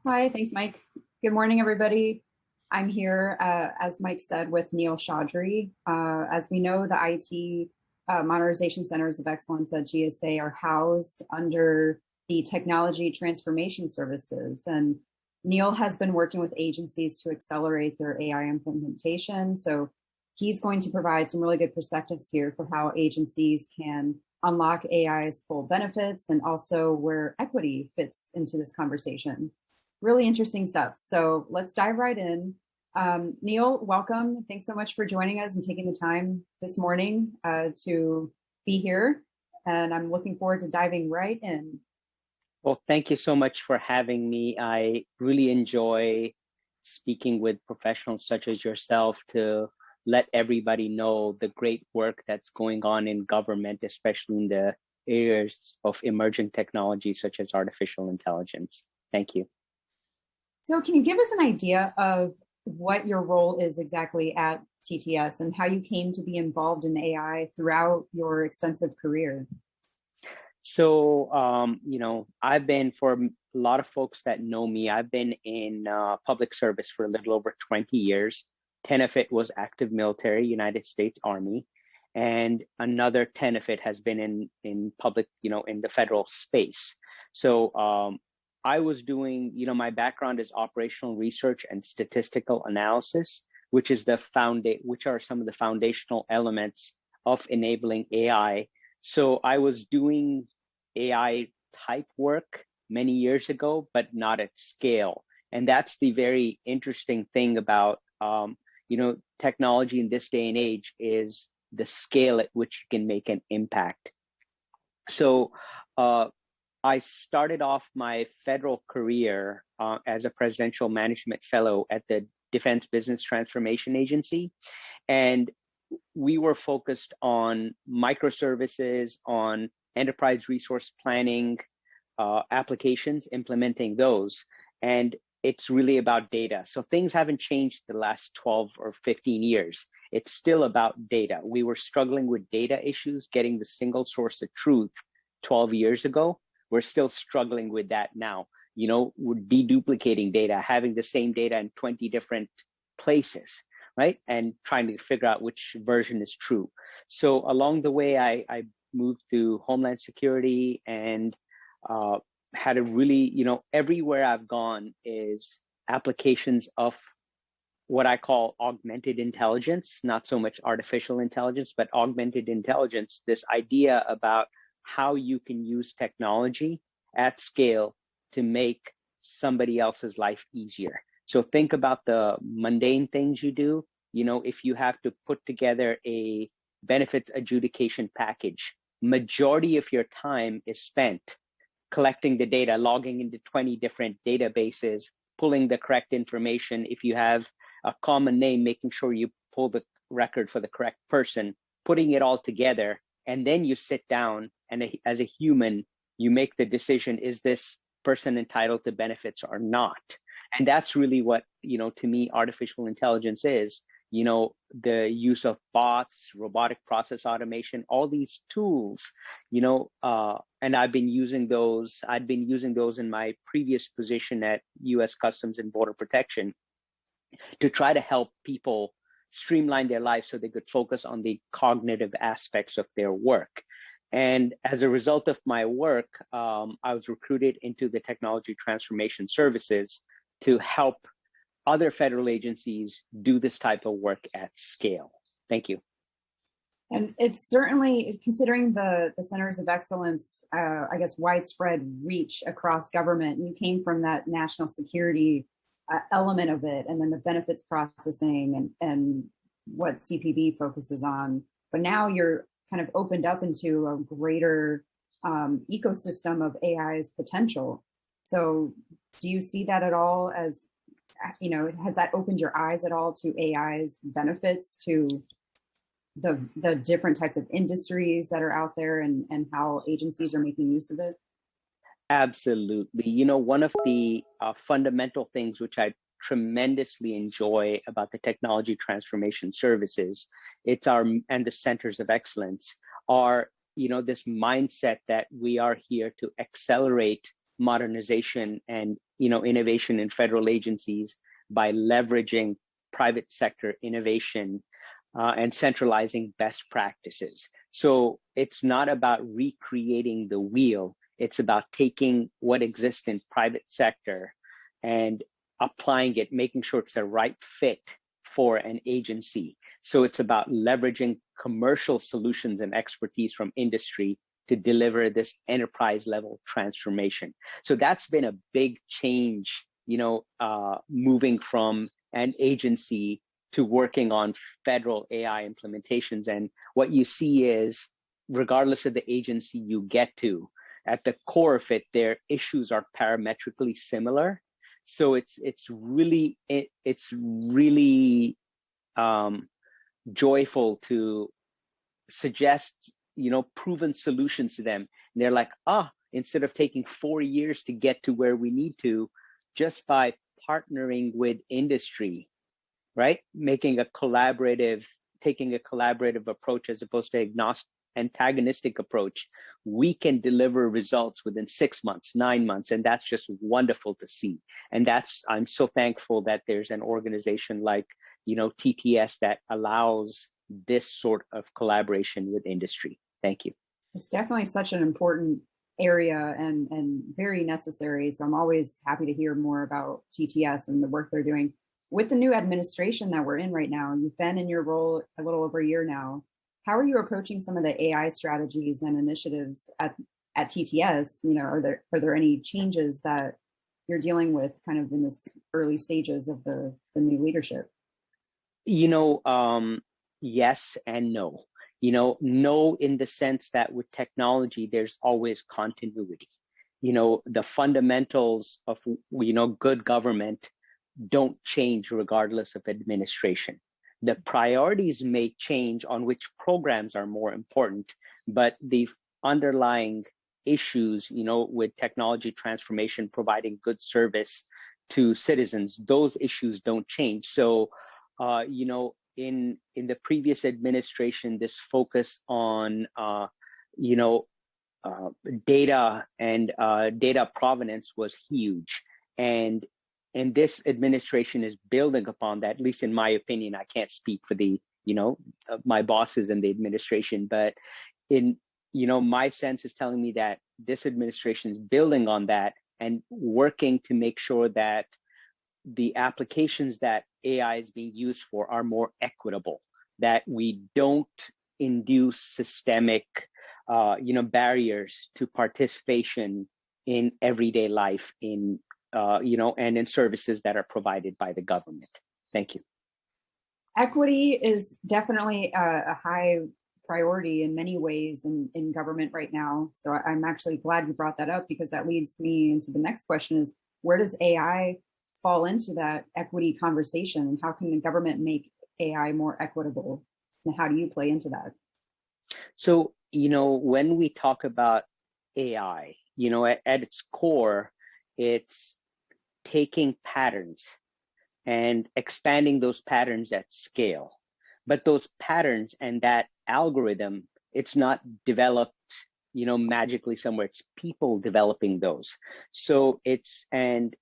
Hi, thanks, Mike. Good morning, everybody. I'm here, as Mike said, with Neil Chaudhry. As we know, the IT Modernization Centers of Excellence at GSA are housed under the Technology Transformation Services. And Neil has been working with agencies to accelerate their AI implementation. So he's going to provide some really good perspectives here for how agencies can unlock AI's full benefits and also where equity fits into this conversation. Really interesting stuff. So let's dive right in. Neil, welcome. Thanks so much for joining us and taking the time this morning to be here. And I'm looking forward to diving right in. Well, thank you so much for having me. I really enjoy speaking with professionals such as yourself to let everybody know the great work that's going on in government, especially in the areas of emerging technology such as artificial intelligence. Thank you. So can you give us an idea of what your role is exactly at TTS and how you came to be involved in AI throughout your extensive career? So, I've been, for a lot of folks that know me, I've been in public service for a little over 20 years. 10 of it was active military, United States Army, and another 10 of it has been in public, in the federal space. So I was doing, my background is operational research and statistical analysis, which is which are some of the foundational elements of enabling AI. So I was doing AI type work many years ago, but not at scale. And that's the very interesting thing about, technology in this day and age is the scale at which you can make an impact. So I started off my federal career as a presidential management fellow at the Defense Business Transformation Agency. And we were focused on microservices, on enterprise resource planning applications, implementing those. And it's really about data. So things haven't changed the last 12 or 15 years. It's still about data. We were struggling with data issues, getting the single source of truth 12 years ago. We're still struggling with that now. We're deduplicating data, having the same data in 20 different places, right? And trying to figure out which version is true. So along the way, I moved to Homeland Security and had a really, everywhere I've gone is applications of what I call augmented intelligence, not so much artificial intelligence, but augmented intelligence, this idea about how you can use technology at scale to make somebody else's life easier. So think about the mundane things you do. If you have to put together a benefits adjudication package, majority of your time is spent collecting the data, logging into 20 different databases, pulling the correct information. If you have a common name, making sure you pull the record for the correct person, putting it all together, and then you sit down and as a human, you make the decision, is this person entitled to benefits or not? And that's really what, to me, artificial intelligence is, the use of bots, robotic process automation, all these tools, and I'd been using those in my previous position at US Customs and Border Protection to try to help people streamline their lives so they could focus on the cognitive aspects of their work. And as a result of my work, I was recruited into the Technology Transformation Services to help other federal agencies do this type of work at scale. Thank you. And it's certainly, considering the Centers of Excellence, I guess, widespread reach across government, you came from that national security element of it, and then the benefits processing and what CPB focuses on. But now you're kind of opened up into a greater ecosystem of AI's potential. So do you see that at all as, has that opened your eyes at all to AI's benefits, to the different types of industries that are out there and how agencies are making use of it? Absolutely. One of the fundamental things which I tremendously enjoy about the technology transformation services, and the centers of excellence are, this mindset that we are here to accelerate modernization and innovation in federal agencies by leveraging private sector innovation and centralizing best practices. So it's not about recreating the wheel. It's about taking what exists in private sector and applying it, making sure it's a right fit for an agency. So it's about leveraging commercial solutions and expertise from industry to deliver this enterprise level transformation. So that's been a big change, moving from an agency to working on federal AI implementations. And what you see is, regardless of the agency you get to, at the core of it, their issues are parametrically similar. So it's really joyful to suggest proven solutions to them. And they're like, instead of taking 4 years to get to where we need to, just by partnering with industry, right? Taking a collaborative approach as opposed to antagonistic approach, we can deliver results within 6 months, 9 months, and that's just wonderful to see. And I'm so thankful that there's an organization like TTS that allows this sort of collaboration with industry. Thank you. It's definitely such an important area and very necessary. So I'm always happy to hear more about TTS and the work they're doing. With the new administration that we're in right now, you've been in your role a little over a year now. How are you approaching some of the AI strategies and initiatives at TTS? Are there any changes that you're dealing with kind of in this early stages of the new leadership? Yes and no. No in the sense that with technology, there's always continuity. The fundamentals of, good government don't change regardless of administration. The priorities may change on which programs are more important, but the underlying issues, with technology transformation, providing good service to citizens, those issues don't change. So, in the previous administration, this focus on, data and data provenance was huge. And this administration is building upon that, at least in my opinion. I can't speak for the, my bosses in the administration, but my sense is telling me that this administration is building on that and working to make sure that the applications that AI is being used for are more equitable, that we don't induce systemic, barriers to participation in everyday life, and in services that are provided by the government. Thank you. Equity is definitely a high priority in many ways in government right now. So I'm actually glad you brought that up, because that leads me into the next question is, where does AI fall into that equity conversation, and how can the government make AI more equitable? And how do you play into that? So, when we talk about AI, at its core, it's taking patterns and expanding those patterns at scale. But those patterns and that algorithm, it's not developed, magically somewhere. It's people developing those. So and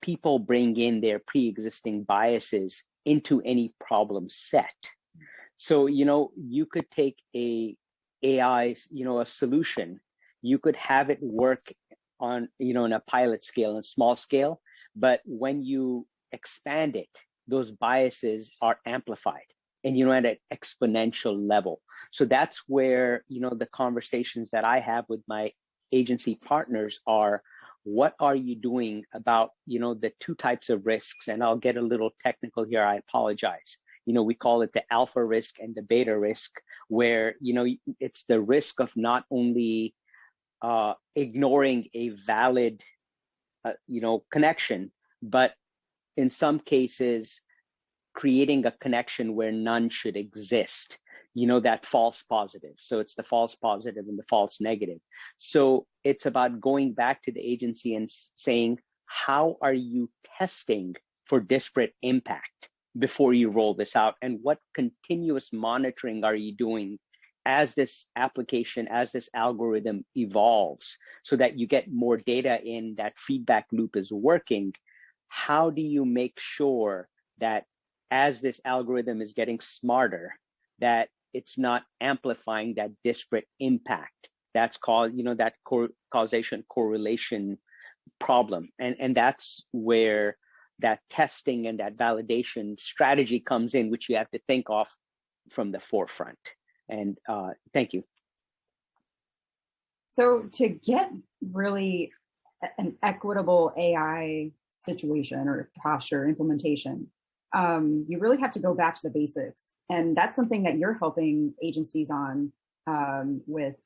people bring in their pre-existing biases into any problem set. So, you could take a AI, a solution, you could have it work on, in a pilot scale and small scale, but when you expand it, those biases are amplified and, at an exponential level. So that's where, the conversations that I have with my agency partners are, what are you doing about, the two types of risks? And I'll get a little technical here, I apologize. We call it the alpha risk and the beta risk, where, it's the risk of not only ignoring a valid, connection, but in some cases, creating a connection where none should exist, that false positive. So it's the false positive and the false negative. So it's about going back to the agency and saying, how are you testing for disparate impact before you roll this out? And what continuous monitoring are you doing as this application, as this algorithm evolves, so that you get more data in, that feedback loop is working, how do you make sure that as this algorithm is getting smarter, that it's not amplifying that disparate impact that's called, that causation correlation problem. And that's where that testing and that validation strategy comes in, which you have to think of from the forefront. And thank you. So to get really an equitable AI situation or posture implementation, you really have to go back to the basics. And that's something that you're helping agencies on with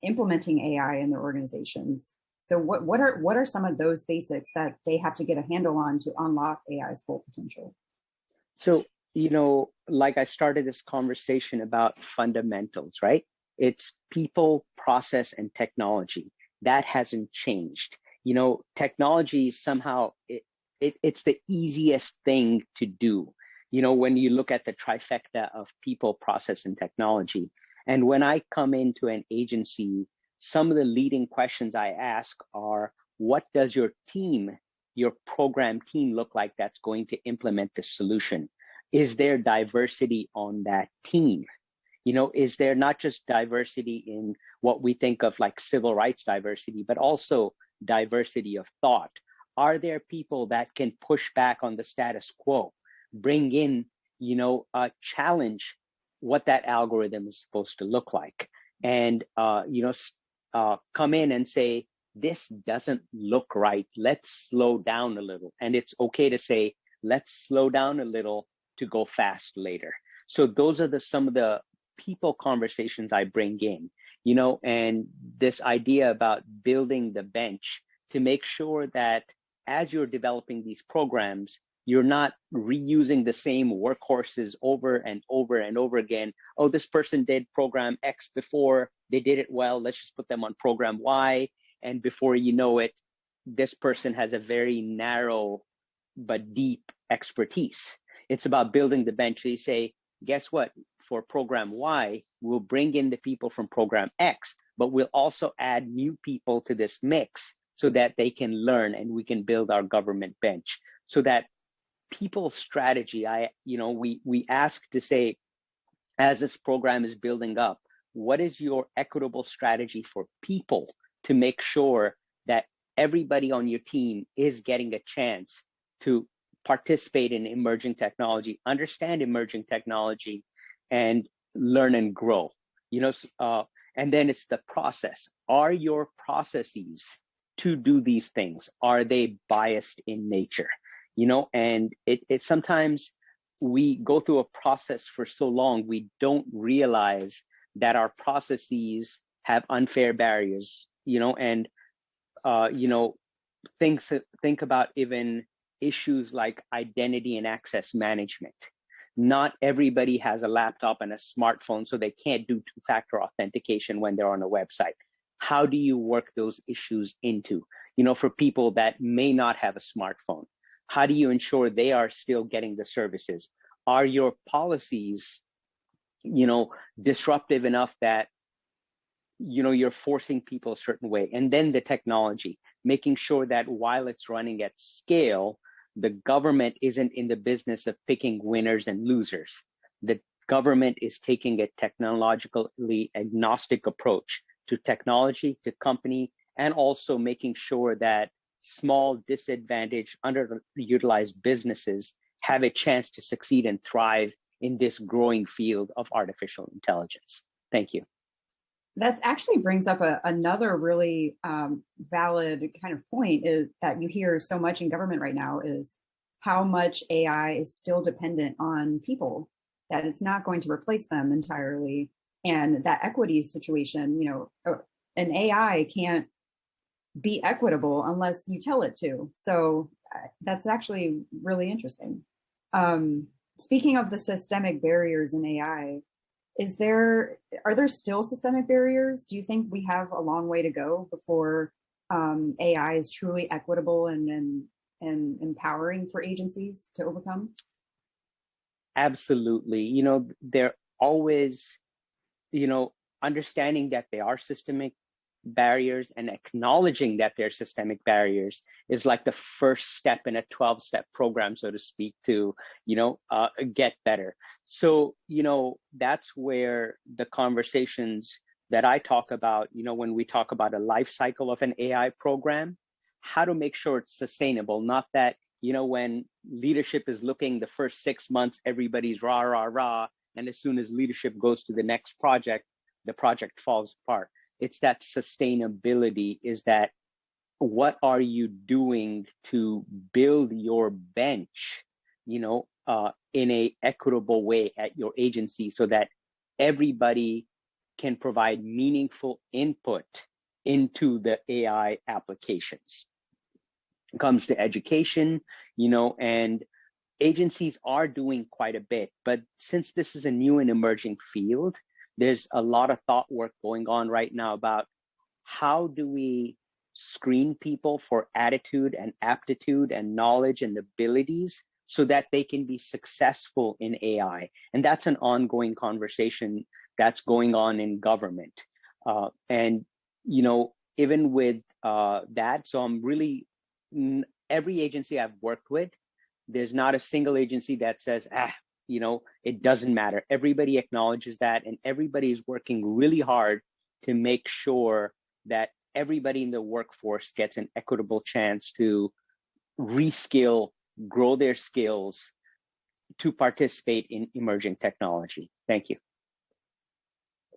implementing AI in their organizations. So what are some of those basics that they have to get a handle on to unlock AI's full potential? So, like I started this conversation about fundamentals, right? It's people, process, and technology. That hasn't changed. Technology somehow, it's the easiest thing to do. When you look at the trifecta of people, process, and technology. And when I come into an agency, some of the leading questions I ask are, what does your team, your program team look like that's going to implement this solution? Is there diversity on that team? Is there not just diversity in what we think of like civil rights diversity, but also diversity of thought? Are there people that can push back on the status quo, bring in, challenge what that algorithm is supposed to look like, and come in and say, this doesn't look right. Let's slow down a little. And it's okay to say, let's slow down a little to go fast later. So those are some of the people conversations I bring in, and this idea about building the bench to make sure that as you're developing these programs, you're not reusing the same workhorses over and over and over again. Oh, this person did program X before, they did it well, let's just put them on program Y. And before you know it, this person has a very narrow but deep expertise. It's about building the bench. They say, guess what? For program Y, we'll bring in the people from program X, but we'll also add new people to this mix so that they can learn and we can build our government bench. So that people strategy, we ask to say, as this program is building up, what is your equitable strategy for people to make sure that everybody on your team is getting a chance to participate in emerging technology, understand emerging technology, and learn and grow? And then it's the process. Are your processes to do these things, are they biased in nature? And it sometimes we go through a process for so long, we don't realize that our processes have unfair barriers, and think about even issues like identity and access management. Not everybody has a laptop and a smartphone, so they can't do two-factor authentication when they're on a website. How do you work those issues into, for people that may not have a smartphone? How do you ensure they are still getting the services? Are your policies, disruptive enough that, you're forcing people a certain way? And then the technology, making sure that while it's running at scale, the government isn't in the business of picking winners and losers. The government is taking a technologically agnostic approach to technology, to company, and also making sure that small, disadvantaged, underutilized businesses have a chance to succeed and thrive in this growing field of artificial intelligence. Thank you. That actually brings up another really valid kind of point, is that you hear so much in government right now, is how much AI is still dependent on people, that it's not going to replace them entirely. And that equity situation, an AI can't be equitable unless you tell it to. So that's actually really interesting. Speaking of the systemic barriers in AI, are there still systemic barriers? Do you think we have a long way to go before AI is truly equitable and empowering for agencies to overcome? Absolutely. There always, understanding that they are systemic barriers and acknowledging that they're systemic barriers is like the first step in a 12-step program, so to speak, to, get better. So, that's where the conversations that I talk about, when we talk about a life cycle of an AI program, how to make sure it's sustainable, not that, when leadership is looking the first 6 months, everybody's rah, rah, rah. And as soon as leadership goes to the next project, the project falls apart. It's that sustainability, is that what are you doing to build your bench, in a equitable way at your agency so that everybody can provide meaningful input into the AI applications. It comes to education, and agencies are doing quite a bit, but since this is a new and emerging field, there's a lot of thought work going on right now about how do we screen people for attitude and aptitude and knowledge and abilities so that they can be successful in AI. And that's an ongoing conversation that's going on in government. And, even with that, so I'm really, every agency I've worked with, there's not a single agency that says, it doesn't matter. Everybody acknowledges that, and everybody is working really hard to make sure that everybody in the workforce gets an equitable chance to reskill, grow their skills to participate in emerging technology. Thank you.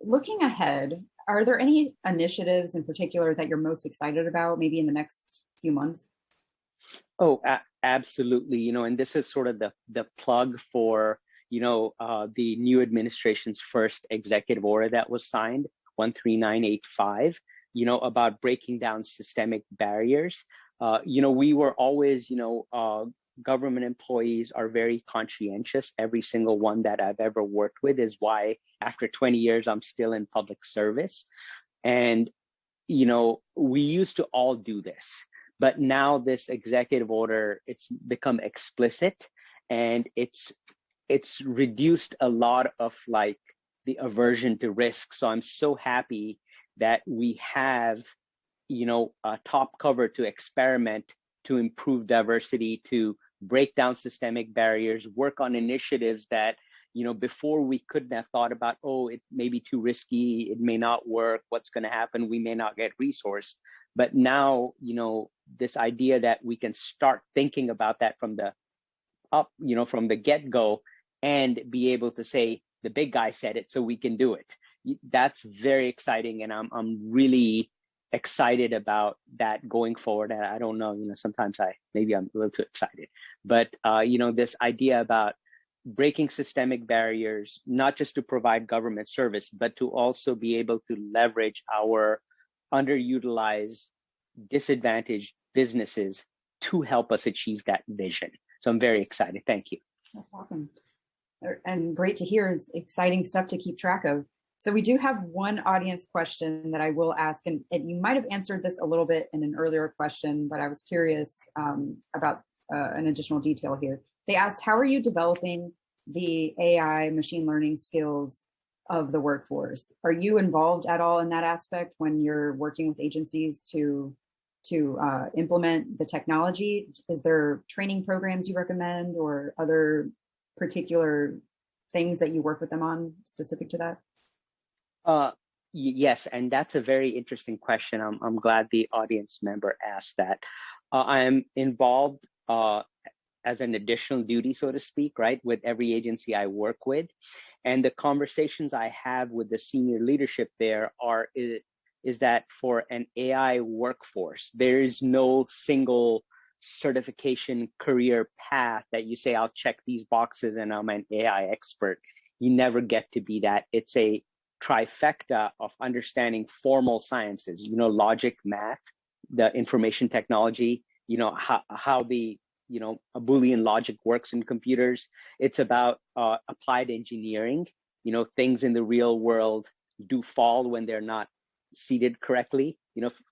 Looking ahead, are there any initiatives in particular that you're most excited about, maybe in the next few months? Oh, absolutely. And this is sort of the plug for, the new administration's first executive order that was signed, 13985, about breaking down systemic barriers. We were always, government employees are very conscientious. Every single one that I've ever worked with is why after 20 years, I'm still in public service. And, we used to all do this. But now this executive order, it's become explicit, and it's reduced a lot of like the aversion to risk. So I'm so happy that we have, a top cover to experiment, to improve diversity, to break down systemic barriers, work on initiatives that, before we couldn't have thought about, it may be too risky, it may not work, what's going to happen, we may not get resourced. But now, this idea that we can start thinking about that from the up, from the get-go, and be able to say, the big guy said it, so we can do it. That's very exciting, and I'm really excited about that going forward. And I don't know, sometimes maybe I'm a little too excited, but this idea about breaking systemic barriers, not just to provide government service, but to also be able to leverage our underutilized, disadvantaged businesses to help us achieve that vision. So I'm very excited. Thank you. That's awesome. And great to hear. It's exciting stuff to keep track of. So we do have one audience question that I will ask, and you might have answered this a little bit in an earlier question, but I was curious about an additional detail here. They asked, how are you developing the AI machine learning skills of the workforce? Are you involved at all in that aspect when you're working with agencies to implement the technology? Is there training programs you recommend or other particular things that you work with them on specific to that? Yes, and that's a very interesting question. I'm glad the audience member asked that. I am involved as an additional duty, so to speak, right, with every agency I work with. And the conversations I have with the senior leadership there is that for an AI workforce, there is no single certification career path that you say, I'll check these boxes and I'm an AI expert. You never get to be that. It's a trifecta of understanding formal sciences, logic, math, the information technology, how the a Boolean logic works in computers. It's about applied engineering. Things in the real world do fall when they're not seated correctly.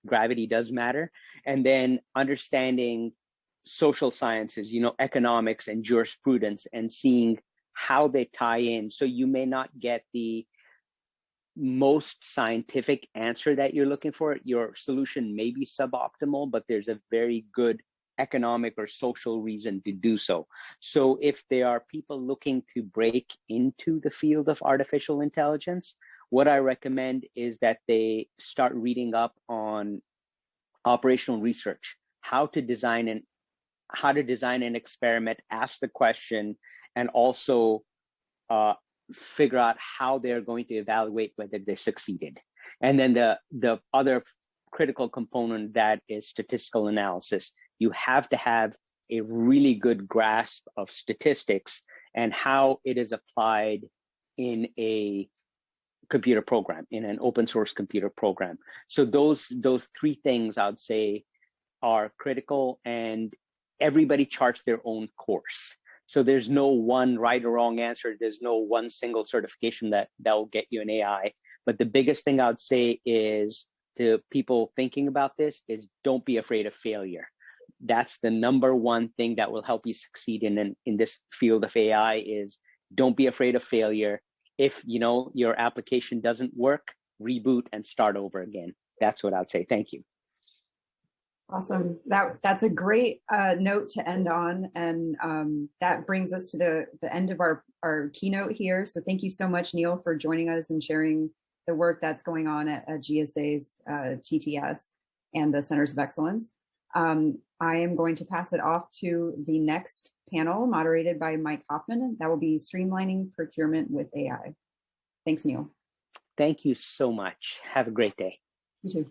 Gravity does matter. And then understanding social sciences, economics and jurisprudence, and seeing how they tie in. So you may not get the most scientific answer that you're looking for. Your solution may be suboptimal, but there's a very good economic or social reason to do so. So if there are people looking to break into the field of artificial intelligence, what I recommend is that they start reading up on operational research, how to design an experiment, ask the question, and also figure out how they're going to evaluate whether they succeeded. And then the other critical component, that is statistical analysis. You have to have a really good grasp of statistics and how it is applied in a computer program, in an open source computer program. So those three things, I would say, are critical, and everybody charts their own course. So there's no one right or wrong answer. There's no one single certification that will get you an AI. But the biggest thing I would say is, to people thinking about this, is don't be afraid of failure. That's the number one thing that will help you succeed in this field of AI, is don't be afraid of failure. If your application doesn't work, reboot and start over again. That's what I'd say. Thank you. Awesome. That's a great note to end on. And that brings us to the end of our keynote here. So thank you so much, Neil, for joining us and sharing the work that's going on at GSA's TTS and the Centers of Excellence. I am going to pass it off to the next panel, moderated by Mike Hoffman. That will be Streamlining Procurement with AI. Thanks, Neil. Thank you so much. Have a great day. You too.